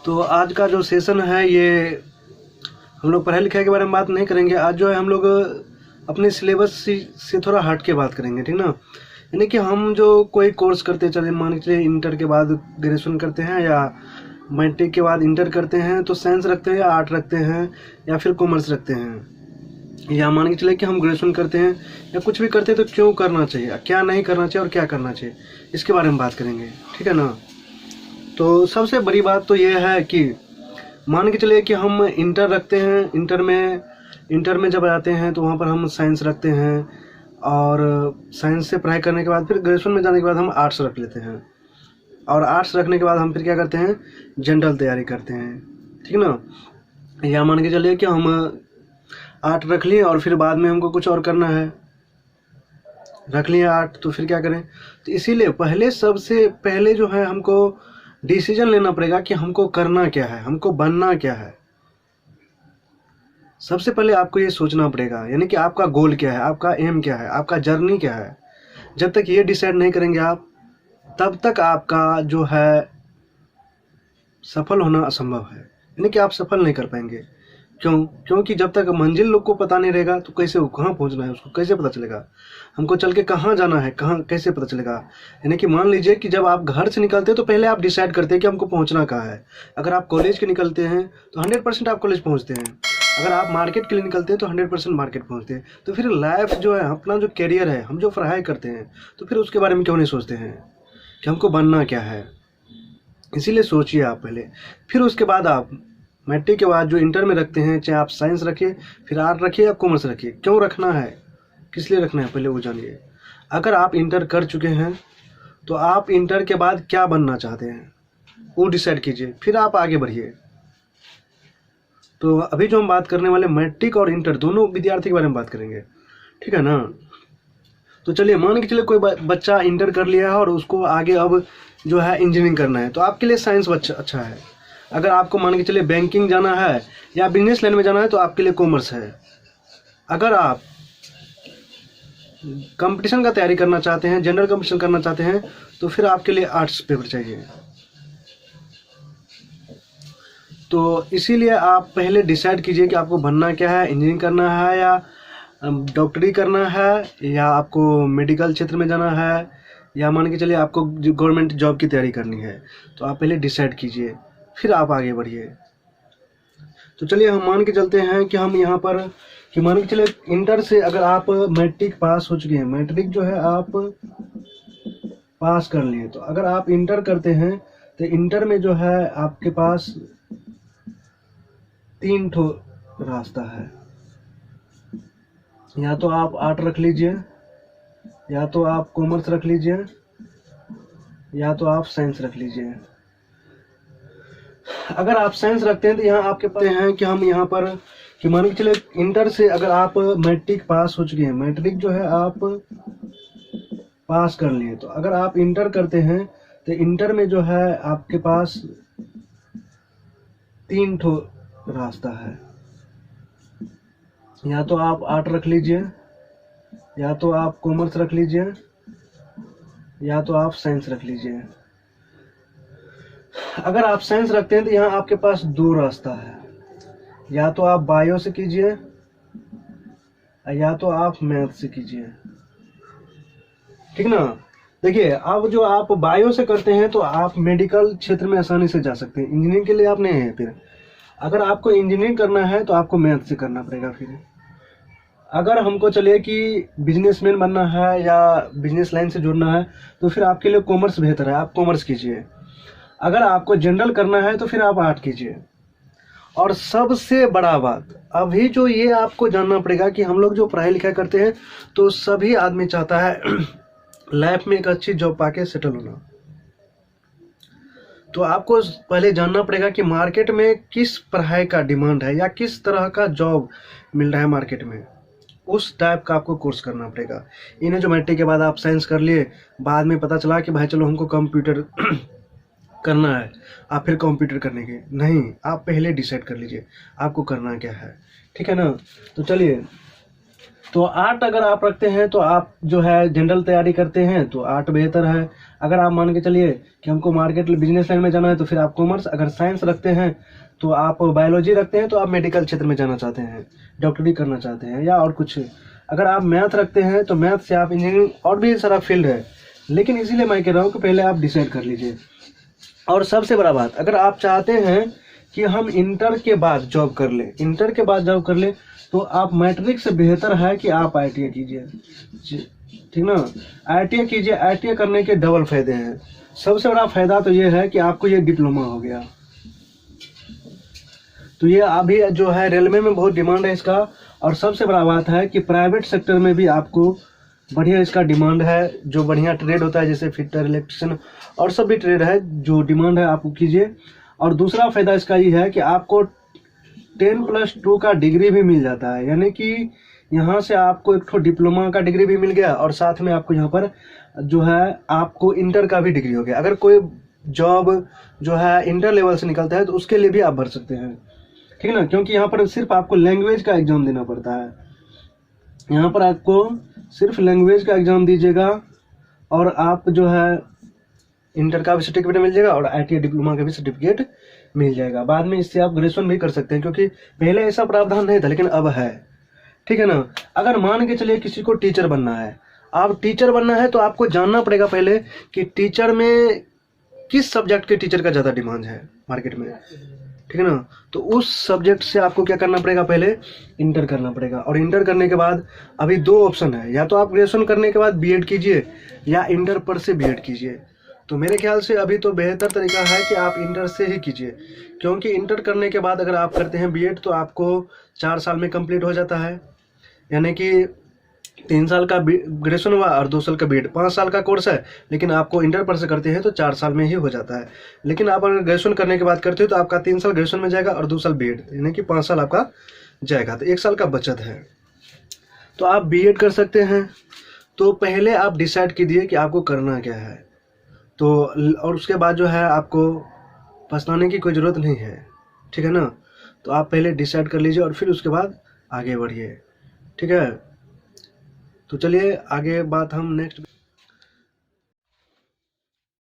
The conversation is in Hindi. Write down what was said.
तो आज का जो सेशन है ये हम लोग पढ़ाई लिखाई के बारे में बात नहीं करेंगे। आज जो है हम लोग अपने सिलेबस से थोड़ा हट के बात करेंगे, ठीक ना। यानी कि हम जो कोई कोर्स करते चले, मान के चलिए इंटर के बाद ग्रेजुएशन करते हैं या मैट्रिक के बाद इंटर करते हैं, तो साइंस रखते हैं या आर्ट रखते हैं या फिर कॉमर्स रखते हैं, या मान के चले कि हम ग्रेजुएशन करते हैं या कुछ भी करते हैं, तो क्यों करना चाहिए, क्या नहीं करना चाहिए और क्या करना चाहिए, इसके बारे में बात करेंगे, ठीक है ना। तो सबसे बड़ी बात तो ये है कि मान के चलिए कि हम इंटर रखते हैं, इंटर में जब आते हैं तो वहाँ पर हम साइंस रखते हैं, और साइंस से पढ़ाई करने के बाद फिर ग्रेजुएशन में जाने के बाद हम आर्ट्स रख लेते हैं, और आर्ट्स रखने के बाद हम फिर क्या करते हैं, जनरल तैयारी करते हैं, ठीक ना। या मान के चलिए कि हम आर्ट रख लिए और फिर बाद में हमको कुछ और करना है, रख लिए आर्ट, तो फिर क्या करें। तो इसीलिए सबसे पहले जो है हमको डिसीजन लेना पड़ेगा कि हमको करना क्या है, हमको बनना क्या है। सबसे पहले आपको ये सोचना पड़ेगा, यानी कि आपका गोल क्या है, आपका एम क्या है, आपका जर्नी क्या है। जब तक ये डिसाइड नहीं करेंगे आप, तब तक आपका जो है सफल होना असंभव है, यानी कि आप सफल नहीं कर पाएंगे। क्योंकि जब तक मंजिल लोग को पता नहीं रहेगा तो कैसे वो कहाँ पहुँचना है, उसको कैसे पता चलेगा, हमको चल के कहाँ जाना है, कहाँ कैसे पता चलेगा। यानी कि मान लीजिए कि जब आप घर से निकलते हैं तो पहले आप डिसाइड करते हैं कि हमको पहुँचना कहाँ है। अगर आप कॉलेज के निकलते हैं तो 100% आप कॉलेज पहुँचते हैं, अगर आप मार्केट के लिए निकलते हैं तो 100% मार्केट पहुँचते हैं। तो फिर लाइफ जो है, अपना जो करियर है, हम जो पढ़ाई करते हैं, तो फिर उसके बारे में क्यों नहीं सोचते हैं कि हमको बनना क्या है। इसीलिए सोचिए आप पहले, फिर उसके बाद आप मैट्रिक के बाद जो इंटर में रखते हैं, चाहे आप साइंस रखिए, फिर आर्ट रखिए या कॉमर्स रखिए, क्यों रखना है, किस लिए रखना है, पहले वो जानिए। अगर आप इंटर कर चुके हैं तो आप इंटर के बाद क्या बनना चाहते हैं वो डिसाइड कीजिए, फिर आप आगे बढ़िए। तो अभी जो हम बात करने वाले मैट्रिक और इंटर दोनों विद्यार्थी के बारे में बात करेंगे, ठीक है ना। तो चलिए, मान के चलिए कोई बच्चा इंटर कर लिया है और उसको आगे अब जो है इंजीनियरिंग करना है, तो आपके लिए साइंस अच्छा है। अगर आपको मान के चलिए बैंकिंग जाना है या बिजनेस लाइन में जाना है तो आपके लिए कॉमर्स है। अगर आप कंपटीशन का तैयारी करना चाहते हैं, जनरल कंपटीशन करना चाहते हैं, तो फिर आपके लिए आर्ट्स पेपर चाहिए। तो इसीलिए आप पहले डिसाइड कीजिए कि आपको बनना क्या है, इंजीनियरिंग करना है या डॉक्टरी करना है, या आपको मेडिकल क्षेत्र में जाना है, या मान के चलिए आपको गवर्नमेंट जॉब की तैयारी करनी है। तो आप पहले डिसाइड कीजिए, फिर आप आगे बढ़िए। तो चलिए हम मान के चलते हैं कि हम यहाँ पर कि मान के चलिए इंटर से अगर आप मैट्रिक पास हो चुके हैं, मैट्रिक जो है आप पास कर लिए, तो अगर आप इंटर करते हैं तो इंटर में जो है आपके पास 3 ठो रास्ता है। या तो आप आर्ट रख लीजिए, या तो आप कॉमर्स रख लीजिए, या तो आप साइंस रख लीजिए। अगर आप साइंस रखते हैं तो यहाँ आपके पास हैं कि हम यहाँ पर कि मान के चले इंटर से अगर आप मैट्रिक पास हो चुके हैं, मैट्रिक जो है आप पास कर लिए, तो अगर आप इंटर करते हैं तो इंटर में जो है आपके पास 3 ठो रास्ता है। या तो आप आर्ट रख लीजिए, या तो आप कॉमर्स रख लीजिए, या तो आप साइंस रख लीजिए। अगर आप साइंस रखते हैं तो यहाँ आपके पास 2 रास्ता है, या तो आप बायो से कीजिए, या तो आप मैथ से कीजिए, ठीक ना। देखिए, अब जो आप बायो से करते हैं तो आप मेडिकल क्षेत्र में आसानी से जा सकते हैं, इंजीनियरिंग के लिए आप नहीं है। फिर अगर आपको इंजीनियरिंग करना है तो आपको मैथ से करना पड़ेगा। फिर अगर हमको चलिए कि बिजनेसमैन बनना है या बिजनेस लाइन से जुड़ना है तो फिर आपके लिए कॉमर्स बेहतर है, आप कॉमर्स कीजिए। अगर आपको जनरल करना है तो फिर आप आर्ट कीजिए। और सबसे बड़ा बात अभी जो ये आपको जानना पड़ेगा कि हम लोग जो पढ़ाई लिखाई करते हैं तो सभी आदमी चाहता है लाइफ में एक अच्छी जॉब पाके सेटल होना। तो आपको पहले जानना पड़ेगा कि मार्केट में किस पढ़ाई का डिमांड है या किस तरह का जॉब मिल रहा है मार्केट में, उस टाइप का आपको कोर्स करना पड़ेगा। इन्हें जो मैट्रिक के बाद आप साइंस कर लिए, बाद में पता चला कि भाई चलो हमको कंप्यूटर करना है, आप फिर कंप्यूटर करने के नहीं, आप पहले डिसाइड कर लीजिए आपको करना क्या है, ठीक है ना। तो चलिए तो 8 अगर आप रखते हैं तो आप जो है जनरल तैयारी करते हैं तो 8 बेहतर है। अगर आप मान के चलिए कि हमको मार्केट बिजनेस लाइन में जाना है तो फिर आप कॉमर्स, अगर साइंस रखते हैं तो आप बायोलॉजी रखते हैं तो आप मेडिकल क्षेत्र में जाना चाहते हैं, डॉक्टरी करना चाहते हैं या और कुछ। अगर आप मैथ रखते हैं तो मैथ से आप इंजीनियरिंग और भी सारा फील्ड है, लेकिन इसीलिए मैं कह रहा हूँ कि पहले आप डिसाइड कर लीजिए। और सबसे बड़ा बात, अगर आप चाहते हैं कि हम इंटर के बाद जॉब कर ले, इंटर के बाद जॉब कर ले, तो आप मैट्रिक से बेहतर है कि आप IIT कीजिए, ठीक ना। IIT कीजिए, IIT करने के डबल फायदे हैं। सबसे बड़ा फायदा तो ये है कि आपको ये डिप्लोमा हो गया, तो ये अभी जो है रेलवे में बहुत डिमांड है इसका। और सबसे बड़ा बात है कि प्राइवेट सेक्टर में भी आपको बढ़िया इसका डिमांड है, जो बढ़िया ट्रेड होता है जैसे फिटर, इलेक्ट्रिशियन और सब भी ट्रेड है, जो डिमांड है आपको कीजिए। और दूसरा फायदा इसका ये है कि आपको 10+2 का डिग्री भी मिल जाता है, यानी कि यहाँ से आपको एक तो डिप्लोमा का डिग्री भी मिल गया और साथ में आपको यहाँ पर जो है आपको इंटर का भी डिग्री हो गया। अगर कोई जॉब जो है इंटर लेवल से निकलता है तो उसके लिए भी आप भर सकते हैं, ठीक है ना, क्योंकि यहाँ पर सिर्फ आपको लैंग्वेज का एग्जाम देना पड़ता है। यहाँ पर आपको सिर्फ लैंग्वेज का एग्जाम दीजिएगा और आप जो है इंटर का भी सर्टिफिकेट मिल जाएगा और IIT डिप्लोमा का भी सर्टिफिकेट मिल जाएगा। बाद में इससे आप ग्रेजुएशन भी कर सकते हैं, क्योंकि पहले ऐसा प्रावधान नहीं था लेकिन अब है, ठीक है ना। अगर मान के चलिए किसी को टीचर बनना है, आप टीचर बनना है तो आपको जानना पड़ेगा पहले कि टीचर में किस सब्जेक्ट के टीचर का ज़्यादा डिमांड है मार्केट में, ठीक है ना। तो उस सब्जेक्ट से आपको क्या करना पड़ेगा, पहले इंटर करना पड़ेगा। और इंटर करने के बाद अभी 2 ऑप्शन है, या तो आप ग्रेजुएशन करने के बाद B.Ed कीजिए या इंटर पर से B.Ed कीजिए। तो मेरे ख्याल से अभी तो बेहतर तरीका है कि आप इंटर से ही कीजिए, क्योंकि इंटर करने के बाद अगर आप करते हैं B.Ed तो आपको 4 साल में कंप्लीट हो जाता है, यानी कि 3 साल का ग्रेजुएशन हुआ और 2 साल का B.Ed, 5 साल का कोर्स है। लेकिन आपको इंटर पर से करते हैं तो 4 साल में ही हो जाता है। लेकिन आप अगर ग्रेजुएशन करने के बाद करते हो तो आपका 3 साल ग्रेजुएशन में जाएगा और 2 साल B.Ed, यानी कि 5 साल आपका जाएगा, तो 1 साल का बचत है। तो आप B.Ed कर सकते हैं। तो पहले आप डिसाइड कीजिए कि आपको करना क्या है, तो और उसके बाद जो है आपको पछताने की कोई ज़रूरत नहीं है, ठीक है ना। तो आप पहले डिसाइड कर लीजिए और फिर उसके बाद आगे बढ़िए, ठीक है। तो चलिए आगे बात हम नेक्स्ट